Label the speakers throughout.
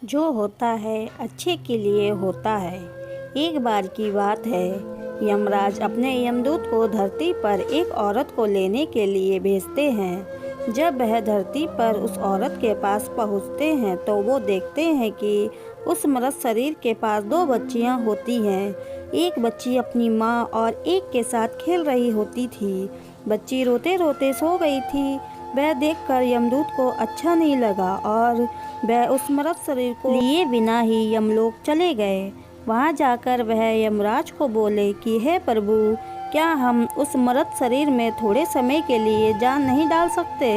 Speaker 1: जो होता है अच्छे के लिए होता है। एक बार की बात है, यमराज अपने यमदूत को धरती पर एक औरत को लेने के लिए भेजते हैं। जब वह धरती पर उस औरत के पास पहुंचते हैं तो वो देखते हैं कि उस मृत शरीर के पास दो बच्चियां होती हैं। एक बच्ची अपनी माँ और एक के साथ खेल रही होती थी। बच्ची रोते रोते सो गई थी। वह देखकर यमदूत को अच्छा नहीं लगा और वह उस मृत शरीर को लिए बिना ही यमलोक चले गए। वहां जाकर वह यमराज को बोले कि हे प्रभु, क्या हम उस मृत शरीर में थोड़े समय के लिए जान नहीं डाल सकते,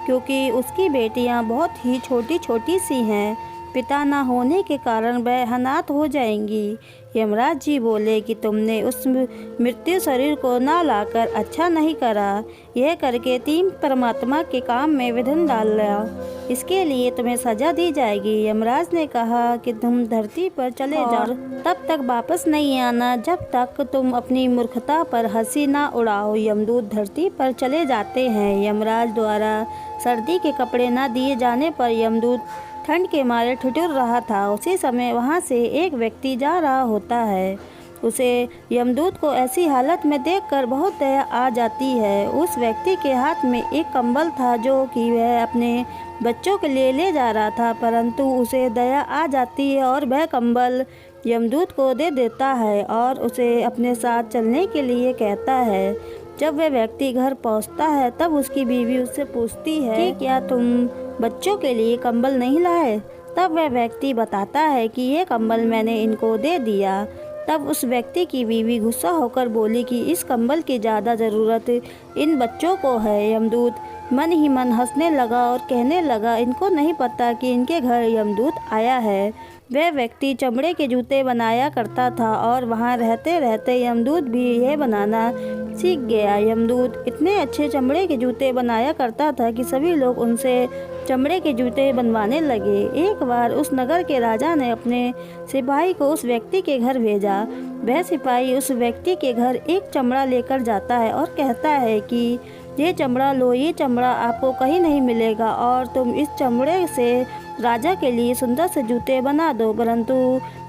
Speaker 1: क्योंकि उसकी बेटियां बहुत ही छोटी छोटी सी हैं। पिता न होने के कारण वह अनाथ हो जाएंगी। यमराज जी बोले कि तुमने उस मृत्यु शरीर को ना लाकर अच्छा नहीं करा। यह करके तीन परमात्मा के काम में विघ्न डाल लिया। इसके लिए तुम्हें सजा दी जाएगी। यमराज ने कहा कि तुम धरती पर चले जाओ, तब तक वापस नहीं आना जब तक तुम अपनी मूर्खता पर हंसी ना उड़ाओ। यमदूत धरती पर चले जाते हैं। यमराज द्वारा सर्दी के कपड़े न दिए जाने पर यमदूत ठंड के मारे ठिठुर रहा था। उसी समय वहां से एक व्यक्ति जा रहा होता है। उसे यमदूत को ऐसी हालत में देखकर बहुत दया आ जाती है। उस व्यक्ति के हाथ में एक कंबल था जो कि वह अपने बच्चों के लिए ले जा रहा था, परंतु उसे दया आ जाती है और वह कंबल यमदूत को दे देता है और उसे अपने साथ चलने के लिए कहता है। जब वह व्यक्ति घर पहुंचता है तब उसकी बीवी उससे पूछती है कि क्या तुम बच्चों के लिए कंबल नहीं लाए? तब वह व्यक्ति बताता है कि ये कंबल मैंने इनको दे दिया। तब उस व्यक्ति की बीवी गुस्सा होकर बोली कि इस कंबल की ज़्यादा ज़रूरत इन बच्चों को है। यमदूत मन ही मन हंसने लगा और कहने लगा, इनको नहीं पता कि इनके घर यमदूत आया है। वह व्यक्ति चमड़े के जूते बनाया करता था और वहां रहते रहते यमदूत भी यह बनाना सीख गया। यमदूत इतने अच्छे चमड़े के जूते बनाया करता था कि सभी लोग उनसे चमड़े के जूते बनवाने लगे। एक बार उस नगर के राजा ने अपने सिपाही को उस व्यक्ति के घर भेजा। वह सिपाही उस व्यक्ति के घर एक चमड़ा लेकर जाता है और कहता है कि ये चमड़ा लो, ये चमड़ा आपको कहीं नहीं मिलेगा और तुम इस चमड़े से राजा के लिए सुंदर से जूते बना दो। परंतु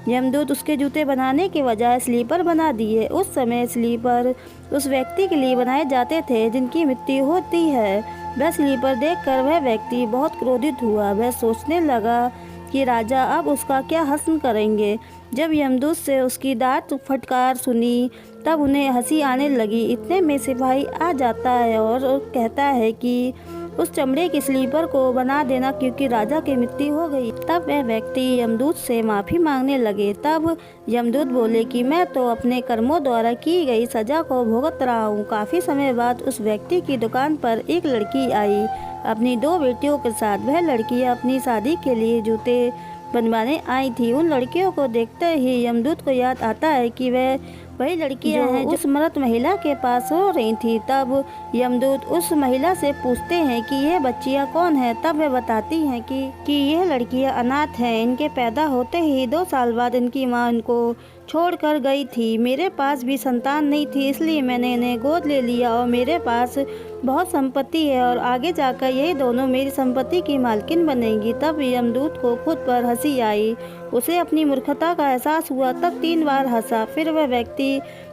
Speaker 1: यमदूत उसके जूते बनाने के बजाय स्लीपर बना दिए। उस समय स्लीपर उस व्यक्ति के लिए बनाए जाते थे जिनकी मृत्यु होती है। वह स्लीपर देखकर वह व्यक्ति बहुत क्रोधित हुआ। वह सोचने लगा कि राजा अब उसका क्या हस्न करेंगे। जब यमदूत से उसकी दांत फटकार सुनी तब उन्हें हंसी आने लगी। इतने में सिपाही आ जाता है और कहता है कि उस चमड़े की स्लीपर को बना देना क्योंकि राजा की मृत्यु हो गई। तब वह व्यक्ति यमदूत से माफ़ी मांगने लगे। तब यमदूत बोले कि मैं तो अपने कर्मों द्वारा की गई सज़ा को भुगत रहा हूँ। काफ़ी समय बाद उस व्यक्ति की दुकान पर एक लड़की आई अपनी दो बेटियों के साथ। वह लड़कियाँ अपनी शादी के लिए जूते बनवाने आई थी। उन लड़कियों को देखते ही यमदूत को याद आता है कि वह वही लड़कियां हैं जो उस मृत महिला के पास रो रही थी। तब यमदूत उस महिला से पूछते हैं कि यह बच्चियां कौन है। तब वह बताती हैं कि यह लड़कियां अनाथ हैं। इनके पैदा होते ही 2 साल बाद इनकी मां इनको छोड़कर गई थी। मेरे पास भी संतान नहीं थी, इसलिए मैंने इन्हें गोद ले लिया और मेरे पास बहुत संपत्ति है और आगे जाकर यही दोनों मेरी संपत्ति की मालकिन बनेंगी। तब यमदूत को खुद पर हंसी आई। उसे अपनी मूर्खता का एहसास हुआ। तब 3 बार हंसा। फिर वह व्यक्ति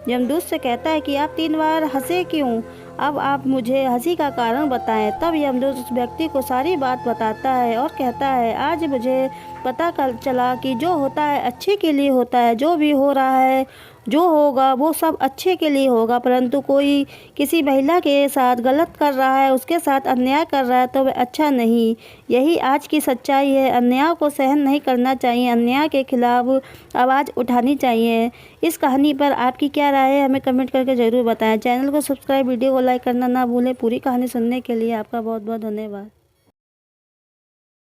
Speaker 1: यमदूत से कहता है कि आप 3 बार हंसे क्यों? अब आप मुझे हंसी का कारण बताएं। तब यमदूत उस व्यक्ति को सारी बात बताता है और कहता है, आज मुझे पता चला कि जो होता है अच्छे के लिए होता है। जो भी हो रहा है, जो होगा वो सब अच्छे के लिए होगा, परंतु कोई किसी महिला के साथ गलत कर रहा है, उसके साथ अन्याय कर रहा है तो वह अच्छा नहीं। यही आज की सच्चाई है। अन्याय को सहन नहीं करना चाहिए, अन्याय के खिलाफ आवाज़ उठानी चाहिए। इस कहानी पर आपकी क्या राय है, हमें कमेंट करके ज़रूर बताएं। चैनल को सब्सक्राइब, वीडियो को लाइक करना ना भूलें। पूरी कहानी सुनने के लिए आपका बहुत बहुत धन्यवाद।